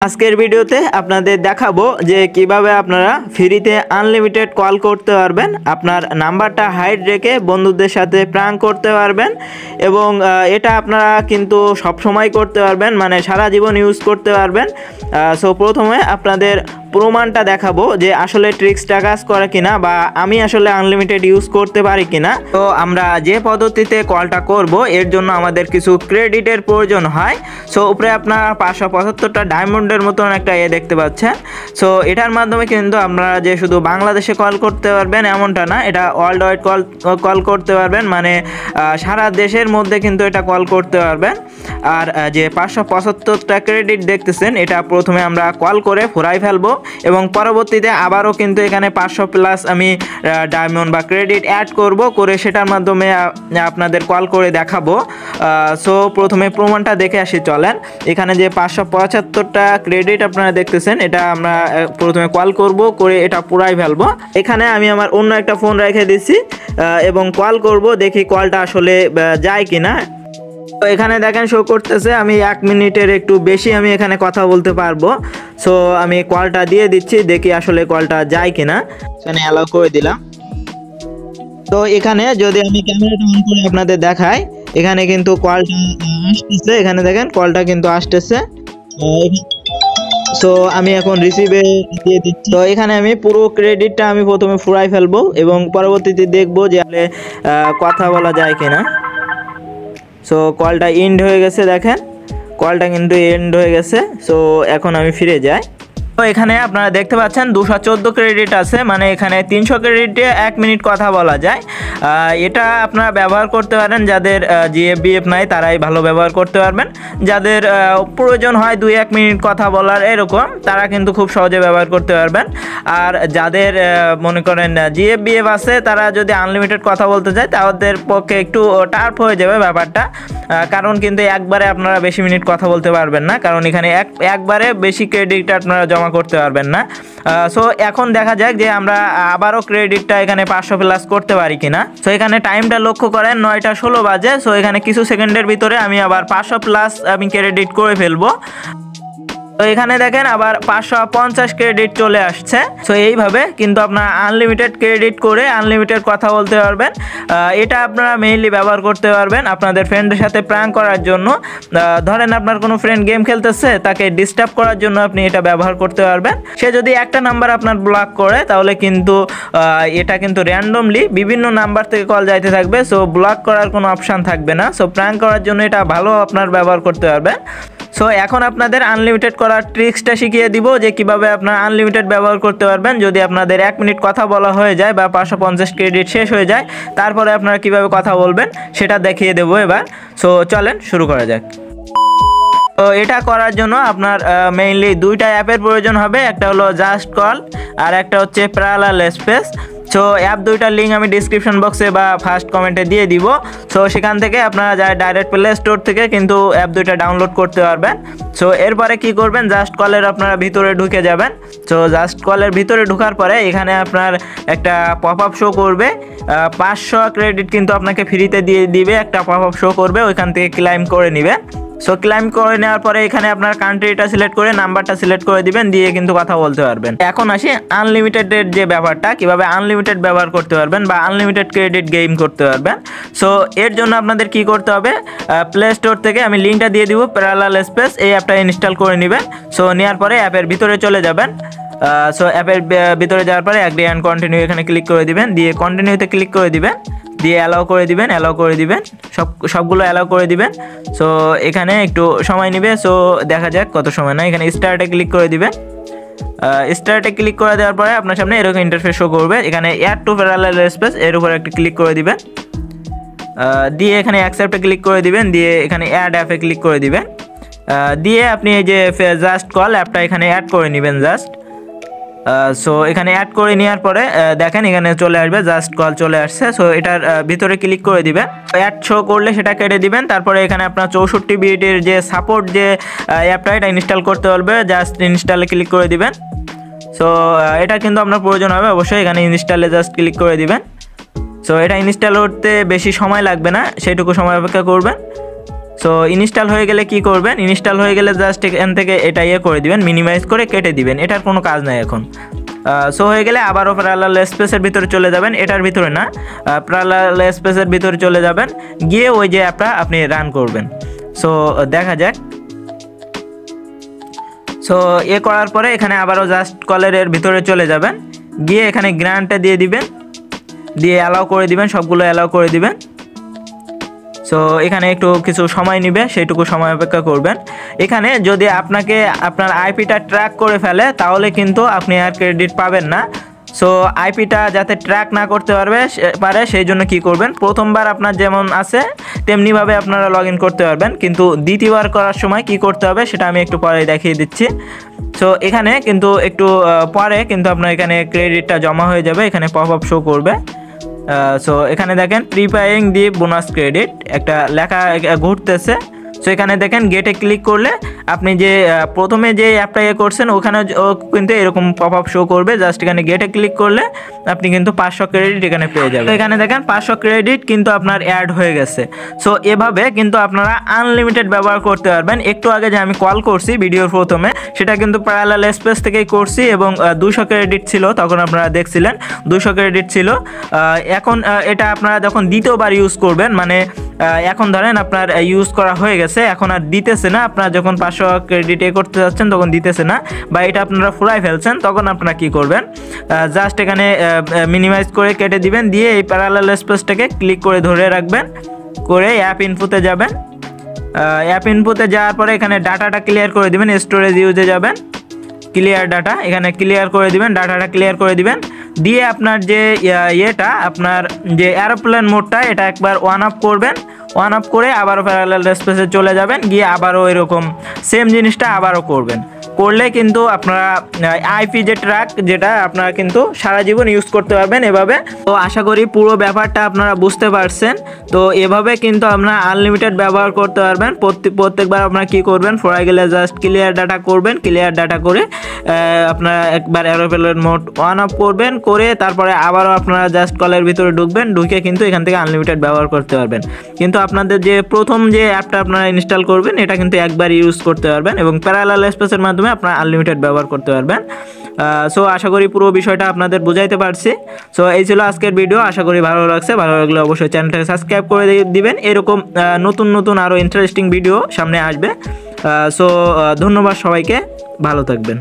আজকের ভিডিওতে আপনাদের দেখাবো যে কিভাবে আপনারা ফ্রিতে আনলিমিটেড কল করতে পারবেন, আপনার নাম্বারটা হাইড রেখে বন্ধুদের সাথে প্র্যাঙ্ক করতে পারবেন এবং এটা আপনারা কিন্তু সব সময় করতে পারবেন, মানে সারা জীবন ইউজ করতে পারবেন। সো প্রথমে আপনাদের প্রমাণটা দেখাবো যে আসলে ট্রিক্সটা কাজ করে কিনা বা আমি আসলে আনলিমিটেড ইউজ করতে পারি কিনা। তো আমরা যে পদ্ধতিতে কলটা করব এর জন্য আমাদের কিছু ক্রেডিটের প্রয়োজন হয়। সো উপরে আপনারা 575টা ডায়মন্ডের মতন একটা দেখতে পাচ্ছেন। সো এটার মাধ্যমে কিন্তু আপনারা যে শুধু বাংলাদেশে কল করতে পারবেন এমনটা না, এটা ওয়ার্ল্ড ওয়াইড কল করতে পারবেন, মানে সারা দেশের মধ্যে কিন্তু এটা কল করতে পারবেন। আর যে 575টা ক্রেডিট দেখতেছেন এটা প্রথমে আমরা কল করে ফুরাই ফেলবো এবং পরবর্তীতে আবারও কিন্তু এখানে 500+ আমি ডায়মন্ড বা ক্রেডিট অ্যাড করব, করে সেটার মাধ্যমে আপনাদের কল করে দেখাবো। সো প্রথমে প্রমাণটা দেখে আসি চলেন। এখানে যে 575টা ক্রেডিট আপনারা দেখতেছেন এটা আমরা প্রথমে কল করব, করে এটা পুরাই ফেলবো। এখানে আমি আমার অন্য একটা ফোন রেখে দিচ্ছি এবং কল করব, দেখি কলটা আসলে যায় কিনা। তো এখানে দেখেন শো করতেছে আমি 1 মিনিটের একটু বেশি আমি এখানে কথা বলতে পারবো। সো আমি কলটা দিয়ে দিচ্ছি, দেখি আসলে কলটা যায় কিনা। এখানে অ্যালাউ করে দিলাম। তো এখানে যদি আমি ক্যামেরাটা অন করে আপনাদের দেখাই, এখানে কিন্তু কলটা আসতেছে, এখানে দেখেন কলটা কিন্তু আসতেছে। সো আমি এখন রিসিভে দিয়ে দিচ্ছি। তো এখানে আমি পুরো ক্রেডিটটা আমি প্রথমে ফুরাই ফেলবো এবং পরবর্তীতে দেখবো যে কথা বলা যায় কিনা। সো কলটা এন্ড হয়ে গেছে, দেখেন কলটা কিন্তু এন্ড হয়ে গেছে। সো এখন আমি ফিরে যাই। তো এখানে আপনারা দেখতে পাচ্ছেন 214 ক্রেডিট আছে, মানে এখানে 300 ক্রেডিটে 1 মিনিট কথা বলা যায়। এটা আপনারা ব্যবহার করতে পারেন, যাদের জিএফবিএফ নাই তারাই ভালো ব্যবহার করতে পারবেন। যাদের প্রয়োজন হয় 2-1 মিনিট কথা বলার এরকম, তারা কিন্তু খুব সহজে ব্যবহার করতে পারবেন। আর যাদের মনে করেন জিএফবিএফ আছে তারা যদি আনলিমিটেড কথা বলতে চায় তাদের পক্ষে একটু টাফ হয়ে যাবে ব্যাপারটা, কারণ কিন্তু একবারে আপনারা বেশি মিনিট কথা বলতে পারবেন না, কারণ এখানে একবারে বেশি ক্রেডিট আপনারা জমা করতে পারবেন না। সো এখন দেখা যাক যে আমরা আবারও ক্রেডিটটা এখানে 500+ করতে পারি কিনা। সো এখানে টাইমটা লক্ষ্য করেন 9টা 16 বাজে। সো এখানে কিছু সেকেন্ডের ভিতরে আমি আবার 500+ আমি ক্রেডিট করে ফেলবো। তো এখানে দেখেন আবার 550 ক্রেডিট চলে আসছে। সো এইভাবে কিন্তু আপনারা আনলিমিটেড ক্রেডিট করে আনলিমিটেড কথা বলতে পারবেন। এটা আপনারা মেইনলি ব্যবহার করতে পারবেন আপনাদের ফ্রেন্ডের সাথে প্র্যাঙ্ক করার জন্য। ধরেন আপনার কোনো ফ্রেন্ড গেম খেলতেছে, তাকে ডিস্টার্ব করার জন্য আপনি এটা ব্যবহার করতে পারবেন। সে যদি একটা নাম্বার আপনার ব্লক করে তাহলে কিন্তু এটা কিন্তু র্যান্ডমলি বিভিন্ন নাম্বার থেকে কল যাইতে থাকবে। সো ব্লক করার কোনো অপশান থাকবে না। সো প্র্যাঙ্ক করার জন্য এটা ভালো আপনার ব্যবহার করতে পারবেন। সো এখন আপনাদের আনলিমিটেড করার ট্রিক্সটা শিখিয়ে দিব যে কিভাবে আপনারা আনলিমিটেড ব্যবহার করতে পারবেন যদি আপনাদের 1 মিনিট কথা বলা হয়ে যায় বা 550 ক্রেডিট শেষ হয়ে যায়, তারপরে আপনারা কিভাবে কথা বলবেন সেটা দেখিয়ে দেবো এবার। সো চলেন শুরু করা যাক। তো এটা করার জন্য আপনার মেইনলি 2টা অ্যাপের প্রয়োজন হবে, একটা হলো জাস্ট কল আর একটা হচ্ছে প্যারালাল স্পেস। সো অ্যাপ 2টার লিঙ্ক আমি ডিসক্রিপশন বক্সে বা ফার্স্ট কমেন্টে দিয়ে দিব। সো সেখান থেকে আপনারা যায় ডাইরেক্ট প্লে স্টোর থেকে কিন্তু অ্যাপ 2টা ডাউনলোড করতে পারবেন। সো এরপরে কি করবেন, জাস্ট কলের আপনারা ভিতরে ঢুকে যাবেন। সো জাস্ট কলের ভিতরে ঢোকার পরে এখানে আপনার একটা পপ আপ শো করবে, 500 ক্রেডিট কিন্তু আপনাকে ফ্রিতে দিয়ে দিবে, একটা পপ আপ শো করবে, ওইখান থেকে ক্লাইম করে নেবেন। সো ক্লাইম করে নেওয়ার পরে এখানে আপনার কান্ট্রিটা সিলেক্ট করে নাম্বারটা সিলেক্ট করে দিবেন, দিয়ে কিন্তু কথা বলতে পারবেন। এখন আসি আনলিমিটেডের যে ব্যাপারটা, কিভাবে আনলিমিটেড ব্যবহার করতে পারবেন বা আনলিমিটেড ক্রেডিট গেম করতে পারবেন। সো এর জন্য আপনাদের কি করতে হবে, প্লে স্টোর থেকে আমি লিঙ্কটা দিয়ে দিব, প্যারালাল স্পেস এই অ্যাপটা ইনস্টল করে নেবেন। সো নেওয়ার পরে অ্যাপের ভিতরে চলে যাবেন। সো অ্যাপের ভিতরে যাওয়ার পরে অ্যাগ্রি অ্যান্ড কন্টিনিউ এখানে ক্লিক করে দিবেন, দিয়ে কন্টিনিউতে ক্লিক করে দিবেন, দিয়ে অ্যালাউ করে দিবেন, সবগুলো অ্যালাউ করে দিবেন। সো এখানে একটু সময় নেবে, সো দেখা যাক কত সময় না। এখানে স্টার্টে ক্লিক করে দিবেন। স্টার্টে ক্লিক করে দেওয়ার পরে আপনার সামনে এরকম ইন্টারফেস শো করবে। এখানে অ্যাড টু প্যারালাল স্পেস এর উপর একটা ক্লিক করে দিবেন, দিয়ে এখানে অ্যাকসেপ্টে ক্লিক করে দিবেন, দিয়ে এখানে অ্যাড অ্যাপে ক্লিক করে দিবেন, দিয়ে আপনি এই যে জাস্ট কল অ্যাপটা এখানে অ্যাড করে নেবেন জাস্ট। সো এখানে অ্যাড করে নেওয়ার পরে দেখেন এখানে চলে আসবে, জাস্ট কল চলে আসছে। সো এটার ভিতরে ক্লিক করে দিবেন, অ্যাড শো করলে সেটা কেটে দিবেন। তারপরে এখানে আপনার 64 বিটের যে সাপোর্ট যে অ্যাপটা এটা ইনস্টল করতে বলবে, জাস্ট ইনস্টলে ক্লিক করে দিবেন। সো এটা কিন্তু আপনার প্রয়োজন হবে অবশ্যই, এখানে ইনস্টলে জাস্ট ক্লিক করে দিবেন। সো এটা ইনস্টল করতে বেশি সময় লাগবে না, সেইটুকু সময় অপেক্ষা করবেন। সো ইনস্টল হয়ে গেলে কি করবেন, ইনস্টল হয়ে গেলে জাস্ট এখান থেকে এটা করে দিবেন, মিনিমাইজ করে কেটে দিবেন, এটার কোনো কাজ নাই এখন। সো হয়ে গেলে আবারও প্যারালাল স্পেসের ভিতরে চলে যাবেন, এটার ভিতরে না, প্যারালাল স্পেসের ভিতরে চলে যাবেন, গিয়ে ওই যে অ্যাপটা আপনি রান করবেন। সো দেখা যাক। সো করার পরে এখানে আবারও জাস্ট কলের ভিতরে চলে যাবেন, গিয়ে এখানে গ্রান্টটা দিয়ে দিবেন, দিয়ে অ্যালাউ করে দিবেন, সবগুলো অ্যালাউ করে দিবেন। সো এখানে একটু কিছু সময় নেবে, সেইটুকু সময় অপেক্ষা করবেন। এখানে যদি আপনার আইপিটা ট্র্যাক করে ফেলে তাহলে কিন্তু আপনি আর ক্রেডিট পাবেন না। সো আইপিটা যাতে ট্র্যাক না করতে পারে সেই জন্য কী করবেন, প্রথমবার আপনার যেমন আছে তেমনিভাবে আপনারা লগ ইন করতে পারবেন, কিন্তু দ্বিতীয়বার করার সময় কি করতে হবে সেটা আমি একটু পরে দেখিয়ে দিচ্ছি। সো এখানে কিন্তু একটু পরে কিন্তু আপনার এখানে ক্রেডিটটা জমা হয়ে যাবে, এখানে পপ আপ শো করবে। সো এখানে দেখেন প্রিপেয়ারিং দি বোনাস ক্রেডিট একটা লেখা ঘুরতেছে। সো এখানে দেখেন গেটে ক্লিক করলে আপনি যে প্রথমে যে অ্যাপটা করছেন ওখানে কিন্তু এরকম পপ আপ শো করবে, জাস্ট এখানে গেটে ক্লিক করলে আপনি কিন্তু 500 ক্রেডিট এখানে পেয়ে যাবেন। এখানে দেখেন 500 ক্রেডিট কিন্তু আপনার অ্যাড হয়ে গেছে। সো এভাবে কিন্তু আপনারা আনলিমিটেড ব্যবহার করতে পারবেন। একটু আগে যে আমি কল করছি ভিডিওর প্রথমে, সেটা কিন্তু প্যারালাল স্পেস থেকেই করছি এবং 200 ক্রেডিট ছিল, তখন আপনারা দেখছিলেন 200 ক্রেডিট ছিল। এখন এটা আপনারা যখন দ্বিতীয়বার ইউজ করবেন, মানে এখন ধরেন আপনার ইউজ করা হয়ে গেছে, এখন আর দিতেছে না, আপনারা যখন 500 ক্রেডিট করতে যাচ্ছেন তখন দিতেছে না, বা এটা আপনারা ফুরাই ফেলছেন, তখন আপনারা কি করবেন, জাস্ট এখানে মিনিমাইজ করে কেটে দিবেন, দিয়ে এই প্যারালাল স্পেসটাকে ক্লিক করে ধরে রাখবেন, করে অ্যাপ ইনপুতে যাবেন। অ্যাপ ইনপুতে যাওয়ার পরে এখানে ডাটাটা ক্লিয়ার করে দিবেন, স্টোরেজ ইউজে যাবেন, ক্লিয়ার ডাটা, এখানে ক্লিয়ার করে দিবেন, ডাটাটা ক্লিয়ার করে দিবেন, দিয়ে আপনার যে আপনার যে এরোপ্লেন মোডটা এটা একবার অন অফ করবেন, অন অফ করে আবারও প্যারালাল স্পেসে চলে যাবেন, গিয়ে আবারও এরকম সেম জিনিসটা আবারও করবেন। করলে কিন্তু আপনারা আইপি যে ট্র্যাক যেটা আপনারা কিন্তু সারা জীবন ইউজ করতে পারবেন এভাবে। তো আশা করি পুরো ব্যাপারটা আপনারা বুঝতে পারছেন। তো এভাবে কিন্তু আপনারা আনলিমিটেড ব্যবহার করতে পারবেন। প্রত্যেকবার আপনারা কী করবেন, ফোরাই গেলে জাস্ট ক্লিয়ার ডাটা করবেন, ক্লিয়ার ডাটা করে আপনারা একবার এরোপ্লেন মোড অন অফ করবেন, করে তারপরে আবারও আপনারা জাস্ট কলের ভিতরে ঢুকবেন, ঢুকে কিন্তু এখান থেকে আনলিমিটেড ব্যবহার করতে পারবেন। কিন্তু আপনাদের যে প্রথম যে অ্যাপটা আপনারা ইনস্টল করবেন এটা কিন্তু একবার ইউজ করতে পারবেন, এবং প্যারালাল স্পেসের মাধ্যমে আপনারা আনলিমিটেড ব্যবহার করতে পারবেন। সো আশা করি পুরো বিষয়টা আপনাদের বুঝাইতে পারছি। সো এই ছিল আজকের ভিডিও, আশা করি ভালো লাগছে। ভালো লাগলে অবশ্যই চ্যানেলটাকে সাবস্ক্রাইব করে দিবেন, এরকম নতুন নতুন আরও ইন্টারেস্টিং ভিডিও সামনে আসবে। সো ধন্যবাদ সবাইকে, ভালো থাকবেন।